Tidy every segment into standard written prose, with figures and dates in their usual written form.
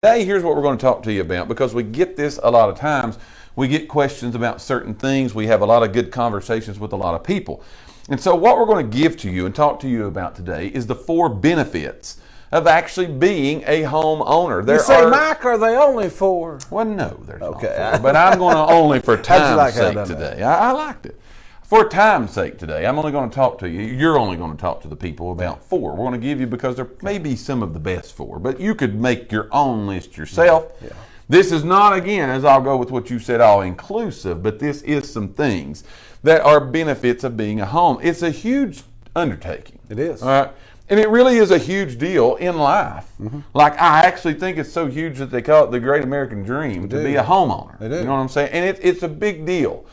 Today, here's what we're going to talk to you about, because we get this a lot of times. We get questions about certain things. We have a lot of good conversations with a lot of people. And so what we're going to give to you and talk to you about today is the 4 benefits of actually being a homeowner. You say, Mike, are they only 4? Well, no, there's not 4. But I'm going to only for time's sake today. I liked it. For time's sake today, I'm only going to talk to you. You're only going to talk to the people about 4. We're going to give you, because there may be some of the best 4, but you could make your own list yourself. Yeah. This is not, again, as I'll go with what you said, all inclusive, but this is some things that are benefits of being a home. It's a huge undertaking. It is. All right? And it really is a huge deal in life. Mm-hmm. Like, I actually think it's so huge that they call it the Great American Dream to be a homeowner. They do. You know what I'm saying? And it's a big deal.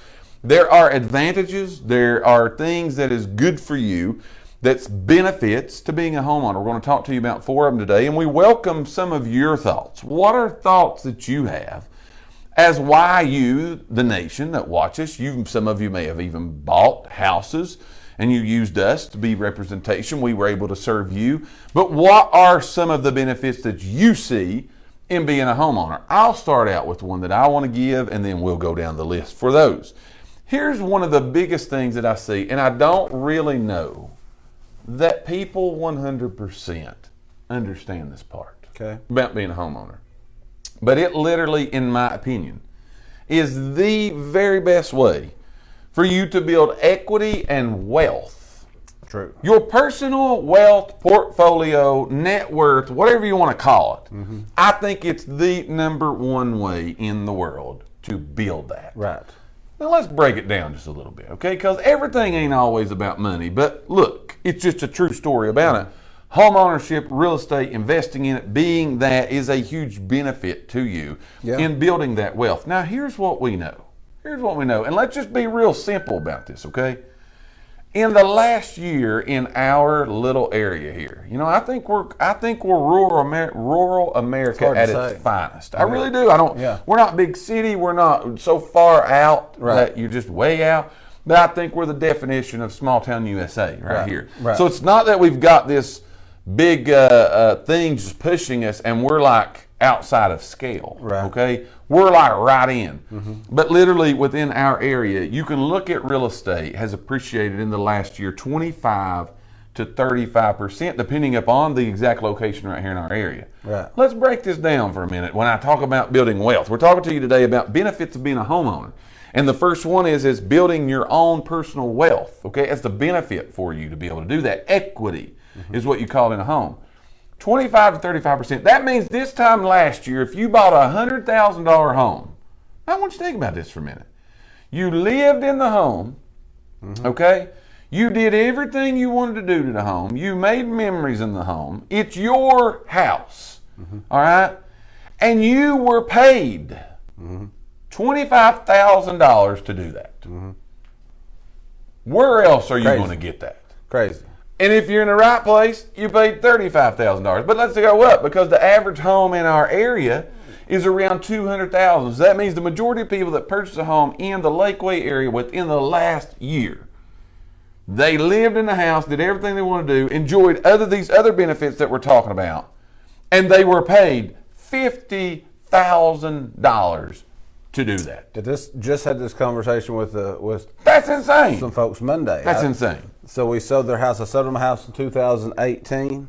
There are advantages. There are things that is good for you, that's benefits to being a homeowner. We're going to talk to you about 4 of them today, and we welcome some of your thoughts. What are thoughts that you have as why you, the nation that watches, some of you may have even bought houses and you used us to be representation. We were able to serve you. But what are some of the benefits that you see in being a homeowner? I'll start out with one that I want to give, and then we'll go down the list for those. Here's one of the biggest things that I see, and I don't really know that people 100% understand this part about being a homeowner. But it literally, in my opinion, is the very best way for you to build equity and wealth. True. Your personal wealth, portfolio, net worth, whatever you want to call it. Mm-hmm. I think it's the number one way in the world to build that. Right. Now let's break it down just a little bit, okay? Because everything ain't always about money. But look, it's just a true story about it. Home ownership, real estate, investing in it, being that is a huge benefit to you in building that wealth. Now here's what we know. And let's just be real simple about this, okay? In the last year in our little area here, you know, I think we're rural America at its finest. I really do. We're not big city. We're not so far out that you're just way out. But I think we're the definition of small town USA right here. Right. So it's not that we've got this big thing just pushing us and we're like outside of scale. Right. Okay. We're like right in. Mm-hmm. But literally within our area, you can look at real estate has appreciated in the last year 25 to 35%, depending upon the exact location right here in our area. Right. Let's break this down for a minute. When I talk about building wealth, we're talking to you today about benefits of being a homeowner. And the first one is building your own personal wealth. Okay, that's the benefit for you to be able to do that. Equity is what you call it in a home. 25 to 35%. That means this time last year, if you bought a $100,000 home, I want you to think about this for a minute. You lived in the home, okay? You did everything you wanted to do to the home. You made memories in the home. It's your house, all right? And you were paid $25,000 to do that. Where else are you going to get that? Crazy. And if you're in the right place, you paid $35,000. But let's go up, because the average home in our area is around $200,000. So that means the majority of people that purchase a home in the Lakeway area within the last year, they lived in the house, did everything they wanted to do, enjoyed these other benefits that we're talking about, and they were paid $50,000 to do that. Just had this conversation with that's insane. Some folks Monday. That's insane. So we sold their house. I sold them a house in 2018,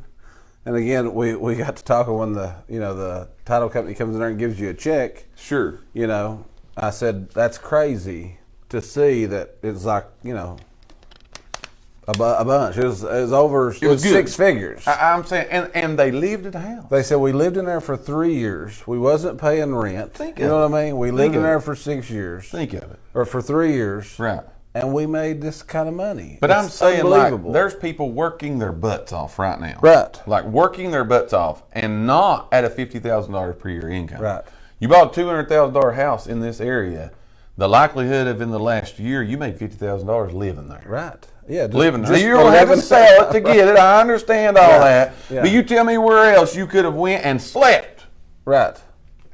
and again we got to talking when the title company comes in there and gives you a check. Sure. You know, I said that's crazy to see that it's like a bunch. It was over. It was 6 figures. I'm saying, and they lived in the house. They said we lived in there for 3 years. We wasn't paying rent. You know what I mean? We lived in there for 6 years. Think of it. Or for 3 years. Right. And we made this kind of money. But I'm saying, like, there's people working their butts off right now. Right. Like working their butts off and not at a $50,000 per year income. Right. You bought a $200,000 house in this area. The likelihood of in the last year you made $50,000 living there. Right. Yeah, living there. You don't have to sell it to get it. I understand all that. Yeah. But you tell me where else you could have went and slept. Right.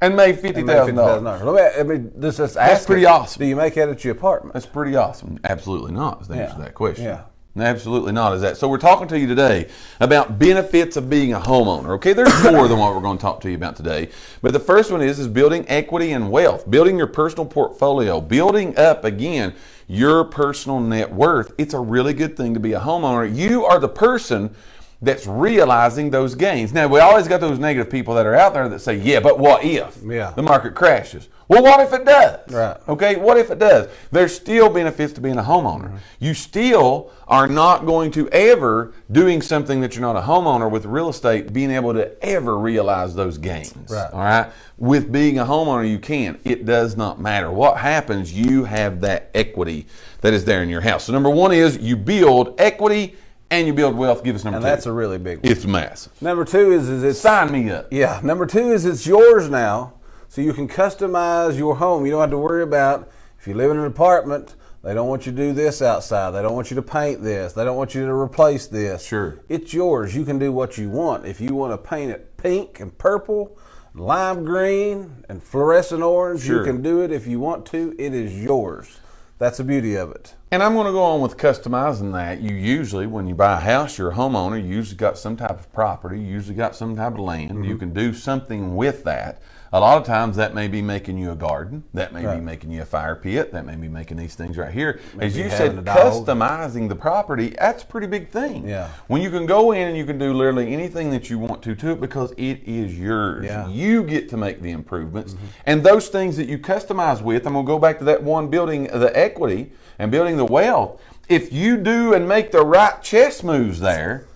And made $50,000. I mean, that's pretty awesome. Do you make that at your apartment? That's pretty awesome. Absolutely not, is the answer to that question. Yeah. Absolutely not is that. So we're talking to you today about benefits of being a homeowner. Okay, there's more than what we're going to talk to you about today. But the first one is building equity and wealth, building your personal portfolio, building up, again, your personal net worth. It's a really good thing to be a homeowner. You are the person that's realizing those gains. Now, we always got those negative people that are out there that say, yeah, but what if the market crashes? Well, what if it does? Right. Okay, what if it does? There's still benefits to being a homeowner. Mm-hmm. You still are not going to ever, doing something that you're not a homeowner with real estate, being able to ever realize those gains. Right. All right? With being a homeowner, you can. It does not matter. What happens, you have that equity that is there in your house. So number one is you build equity and you build wealth. Give us number two. And that's a really big one. It's massive. Number two is it's... Sign me up. Yeah. Number two is it's yours now. So you can customize your home. You don't have to worry about, if you live in an apartment, they don't want you to do this outside. They don't want you to paint this. They don't want you to replace this. Sure. It's yours. You can do what you want. If you want to paint it pink and purple, lime green and fluorescent orange, sure, you can do it if you want to. It is yours. That's the beauty of it. And I'm going to go on with customizing that. You usually, when you buy a house, you're a homeowner, you usually got some type of property, you usually got some type of land. Mm-hmm. You can do something with that. A lot of times that may be making you a garden, that may be making you a fire pit, that may be making these things right here. Maybe, as you said, customizing the property, that's a pretty big thing. Yeah. When you can go in and you can do literally anything that you want to it because it is yours. Yeah. You get to make the improvements. Mm-hmm. And those things that you customize with, I'm going to go back to that one, building the equity and building the wealth. If you do and make the right chess moves there,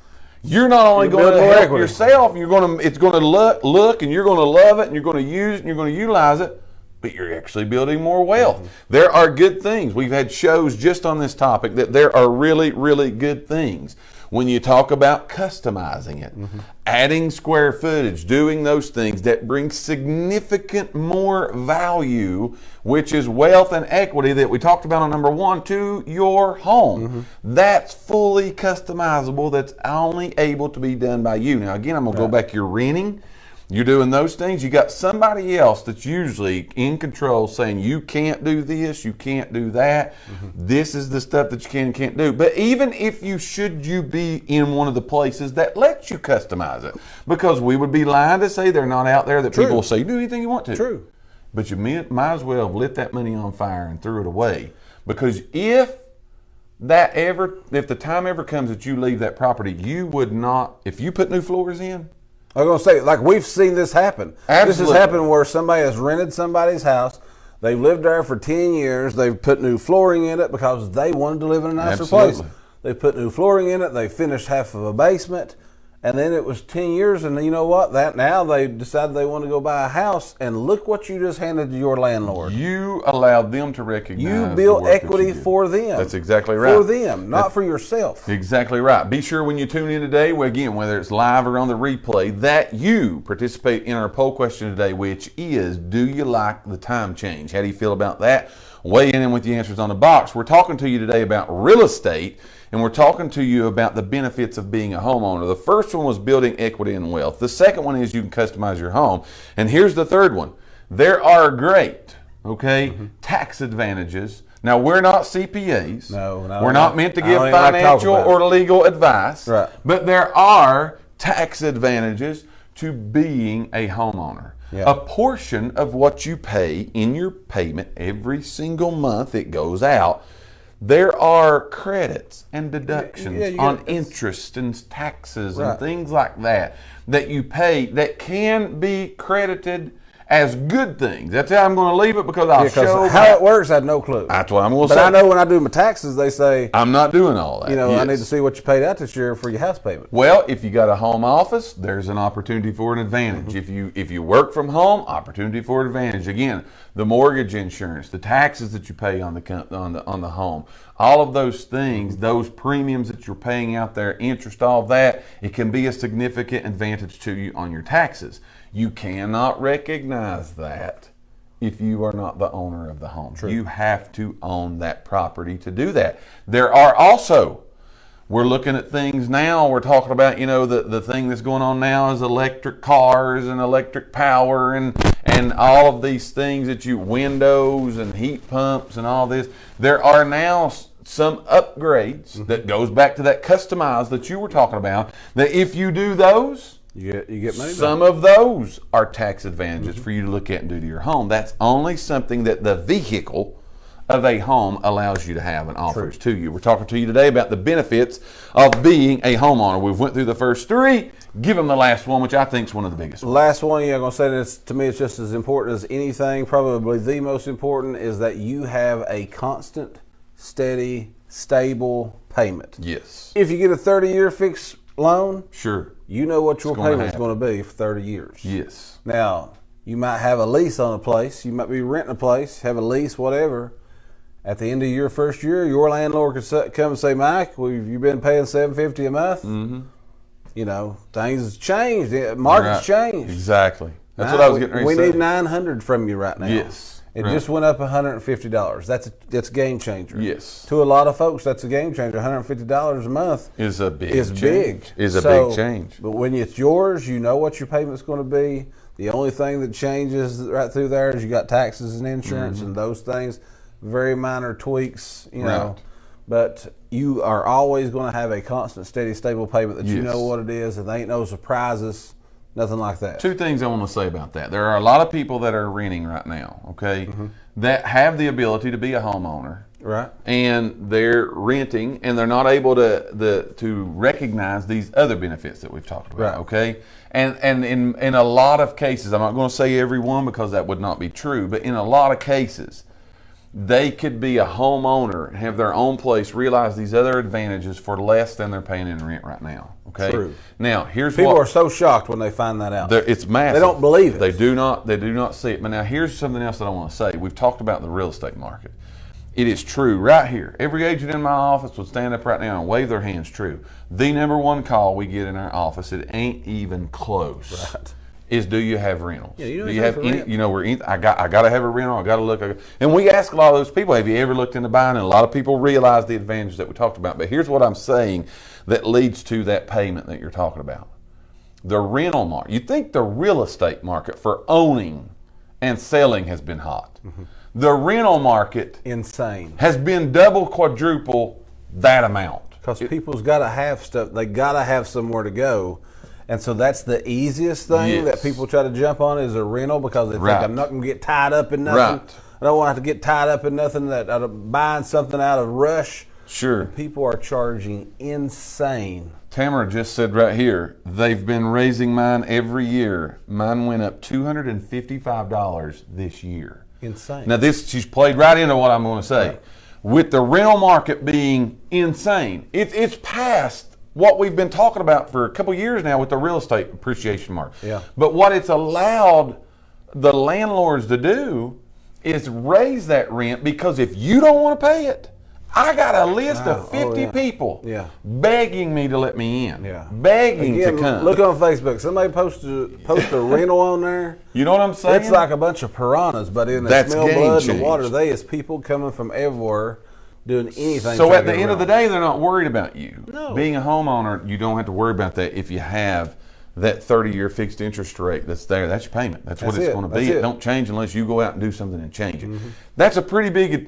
you're not only going to help yourself, it's going to look and you're going to love it and you're going to use it and you're going to utilize it, but you're actually building more wealth. Mm-hmm. There are good things. We've had shows just on this topic that there are really, really good things. When you talk about customizing it, mm-hmm, adding square footage, doing those things that bring significant more value, which is wealth and equity that we talked about on number one, to your home. Mm-hmm. That's fully customizable. That's only able to be done by you. Now, again, I'm going to go back. You're renting. You're doing those things. You got somebody else that's usually in control saying you can't do this, you can't do that. Mm-hmm. This is the stuff that you can and can't do. But even if you be in one of the places that lets you customize it, because we would be lying to say they're not out there, that people will say, do anything you want to. True. But you might as well have lit that money on fire and threw it away. Because if the time ever comes that you leave that property, you would not, if you put new floors in, I was going to say, like, we've seen this happen. Absolutely. This has happened where somebody has rented somebody's house. They've lived there for 10 years. They've put new flooring in it because they wanted to live in a nicer place. They put new flooring in it. They finished half of a basement. And then it was 10 years, and you know what? Now they decided they want to go buy a house, and look what you just handed to your landlord. You allowed them to recognize. You built equity for them. That's exactly right. For them, not for yourself. Exactly right. Be sure when you tune in today, again, whether it's live or on the replay, that you participate in our poll question today, which is, do you like the time change? How do you feel about that? Weigh in with the answers on the box. We're talking to you today about real estate, and we're talking to you about the benefits of being a homeowner. The first one was building equity and wealth. The second one is you can customize your home. And here's the third one. There are great, tax advantages. Now, we're not CPAs. No. We're not meant to give financial or legal advice. Right. But there are tax advantages to being a homeowner. Yeah. A portion of what you pay in your payment every single month, it goes out. There are credits and deductions on interest and taxes and things like that you pay that can be credited as good things. That's how I'm going to leave it, because I'll show how it works. I had no clue. That's what I'm going to say. But I know when I do my taxes, they say I'm not doing all that. I need to see what you paid out this year for your house payment. Well, if you got a home office, there's an opportunity for an advantage. Mm-hmm. If you work from home, opportunity for an advantage. Again, the mortgage insurance, the taxes that you pay on the home, all of those things, those premiums that you're paying out there, interest, all of that, it can be a significant advantage to you on your taxes. You cannot recognize that if you are not the owner of the home. True. You have to own that property to do that. There are also, we're looking at things now, we're talking about, the thing that's going on now is electric cars and electric power and all of these things windows and heat pumps and all this. There are now some upgrades that goes back to that customized that you were talking about, that if you do those, you get money back. Some of those are tax advantages for you to look at and do to your home. That's only something that the vehicle of a home allows you to have and offers to you. We're talking to you today about the benefits of being a homeowner. We've went through the first three. Give them the last one, which I think is one of the biggest ones. Last one, I'm going to say this, to me, it's just as important as anything. Probably the most important is that you have a constant, steady, stable payment. Yes. If you get a 30-year fixed loan, sure, you know what your payment's going to be for 30 years. Yes. Now, you might have a lease on a place. You might be renting a place, have a lease, whatever. At the end of your first year, your landlord could come and say, Mike, you've been paying $750 a month. Mm-hmm. You know, things have changed. The market's changed. Exactly. That's what I was getting ready to say. We need $900 from you right now. Yes. It just went up $150. That's a game changer. Yes. To a lot of folks, that's a game changer. $150 a month is a big change. Big change. But when it's yours, you know what your payment's going to be. The only thing that changes right through there is you got taxes and insurance and those things. Very minor tweaks, you know. But you are always going to have a constant, steady, stable payment that you know what it is, and there ain't no surprises, nothing like that. Two things I want to say about that. There are a lot of people that are renting right now, okay, that have the ability to be a homeowner. Right. And they're renting, and they're not able to recognize these other benefits that we've talked about, okay? And in a lot of cases, I'm not going to say every one because that would not be true, but in a lot of cases, they could be a homeowner, have their own place, realize these other advantages for less than they're paying in rent right now. Okay. True. Now, here's people are so shocked when they find that out. It's massive. They don't believe it. They do not see it. But now, here's something else that I want to say. We've talked about the real estate market. It is true right here. Every agent in my office would stand up right now and wave their hands. True. The number one call we get in our office, it ain't even close. Right. Is do you have rentals? Yeah, you do you have any? You know, I got to have a rental. I got to look. And we ask a lot of those people, have you ever looked into buying? And a lot of people realize the advantages that we talked about. But here's what I'm saying that leads to that payment that you're talking about. The rental market. You think the real estate market for owning and selling has been hot. The rental market insane has been double, quadruple that amount. Because people's got to have stuff. They got to have somewhere to go. And so that's the easiest thing that people try to jump on is a rental because they think I'm not going to get tied up in nothing. I don't want to have to get tied up in nothing that I'm buying something out of rush. Sure. And people are charging insane. Tamara just said right here, they've been raising mine every year. Mine went up $255 this year. Insane. Now she's played right into what I'm going to say. Right. With the rental market being insane, it's past what we've been talking about for a couple years now with the real estate appreciation market. Yeah. But what it's allowed the landlords to do is raise that rent because if you don't want to pay it, I got a list of 50 people begging me to let me in. Begging to come. Look on Facebook. Somebody post a rental on there. You know what I'm saying? It's like a bunch of piranhas, but in the smell blood and the water. They is people coming from everywhere doing anything. So at the end of the day, they're not worried about you. No. Being a homeowner, you don't have to worry about that if you have that 30-year fixed interest rate that's there. That's your payment. That's what it's going to be. It don't change unless you go out and do something and change it. That's a pretty big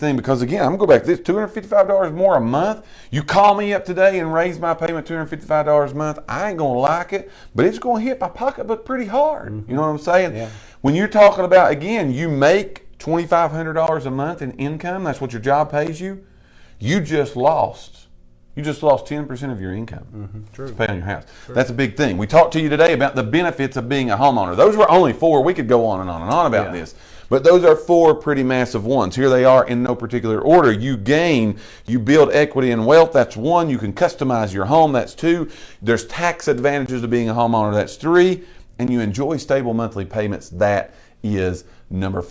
thing because again, I'm going to go back to this, $255 more a month. You call me up today and raise my payment $255 a month. I ain't going to like it, but it's going to hit my pocketbook pretty hard. You know what I'm saying? Yeah. When you're talking about, again, you make $2,500 a month in income, that's what your job pays you, you just lost 10% of your income to pay on your house. That's a big thing. We talked to you today about the benefits of being a homeowner. Those were only 4. We could go on and on and on about this. But those are 4 pretty massive ones. Here they are in no particular order. You gain, you build equity and wealth. That's 1. You can customize your home. That's 2. There's tax advantages of being a homeowner. That's 3. And you enjoy stable monthly payments. That is number 4.